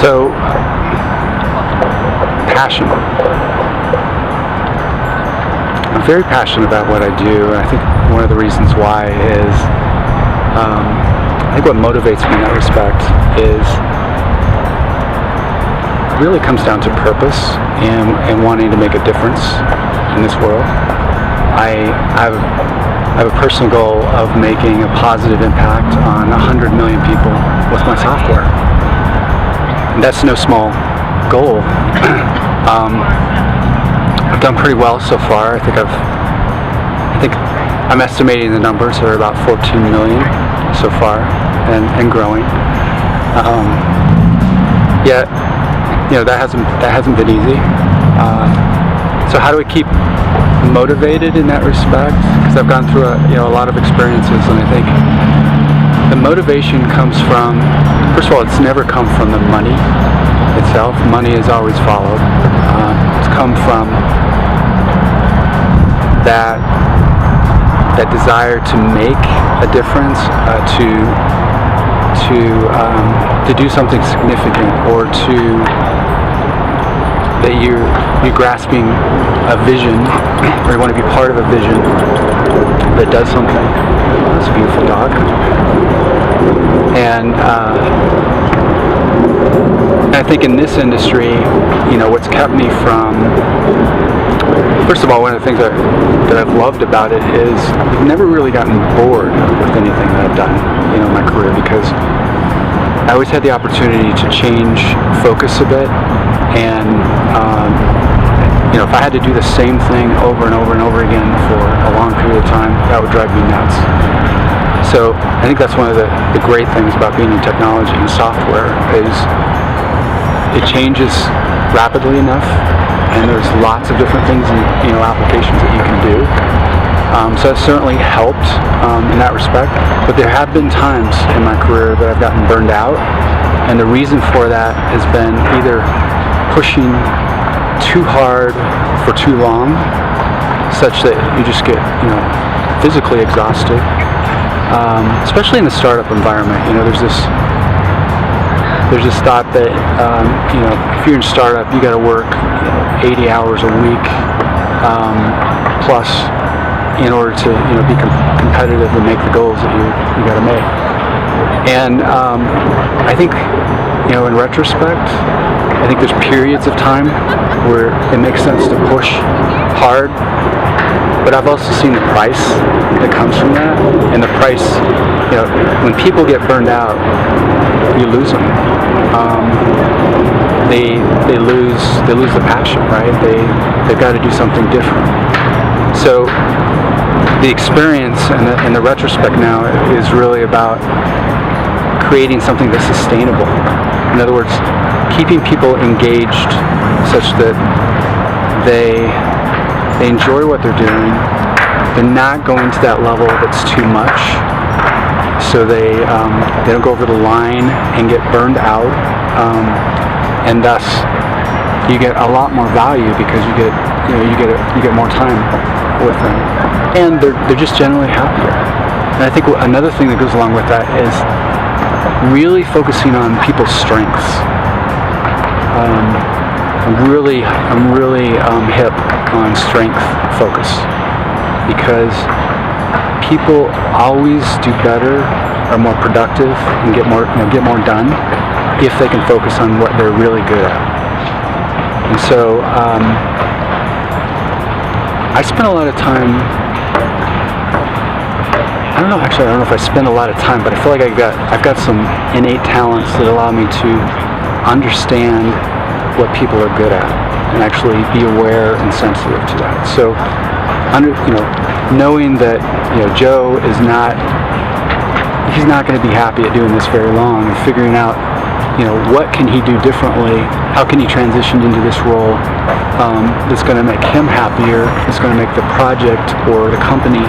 So, passion. I'm very passionate about what I do, and I think one of the reasons why is, I think what motivates me in that respect is, it really comes down to purpose and wanting to make a difference in this world. I have a personal goal of making a positive impact on 100 million people with my software. And that's no small goal. I've done pretty well so far. I think I'm estimating the numbers are about 14 million so far, and growing. Yet, that hasn't been easy. So how do we keep motivated in that respect? Because I've gone through a lot of experiences, and I think the motivation comes from, first of all, it's never come from the money itself. Money is always followed. It's come from that desire to make a difference, to do something significant, or that you're grasping a vision, or you want to be part of a vision that does something. That's a beautiful dog. And I think in this industry, what's kept me from, first of all, one of the things that I've loved about it is I've never really gotten bored with anything that I've done, in my career, because I always had the opportunity to change focus a bit, and if I had to do the same thing over and over and over again for a long period of time, that would drive me nuts. So I think that's one of the great things about being in technology and software is it changes rapidly enough, and there's lots of different things and applications that you can do. So it's certainly helped in that respect. But there have been times in my career that I've gotten burned out, and the reason for that has been either pushing too hard for too long, such that you just get physically exhausted. Especially in the startup environment, there's this thought that if you're in startup, you got to work 80 hours a week plus in order to be competitive and make the goals that you got to make. And I think in retrospect, I think there's periods of time where it makes sense to push hard, but I've also seen the price that comes from that, and the price, when people get burned out, you lose them. They lose the passion, right? They've got to do something different. So the experience and the retrospect now is really about creating something that's sustainable. In other words, keeping people engaged such that they enjoy what they're doing. They're not going to that level that's too much, so they don't go over the line and get burned out, and thus you get a lot more value because you get more time with them, and they're just generally happier. And I think another thing that goes along with that is really focusing on people's strengths. I'm really hip on strength focus, because people always do better, are more productive, and get more done if they can focus on what they're really good at. And so I spend a lot of time. I don't know if I spend a lot of time, but I feel like I've got some innate talents that allow me to understand what people are good at and actually be aware and sensitive to that. So, knowing that Joe is he's not going to be happy at doing this very long, and figuring out what can he do differently, how can he transition into this role that's going to make him happier, that's going to make the project or the company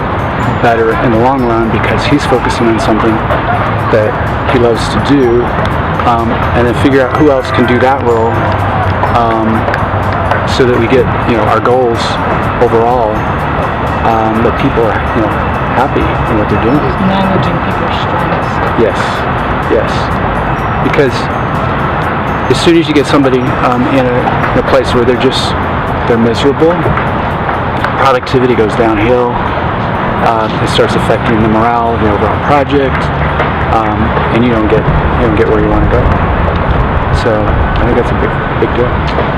better in the long run, because he's focusing on something that he loves to do, and then figure out who else can do that role, so that we get our goals overall, that people are happy in what they're doing. Managing people's strengths. Yes, because as soon as you get somebody in a place where they're miserable, productivity goes downhill. It starts affecting the morale of the overall project, and you don't get where you want to go. So I think that's a big deal.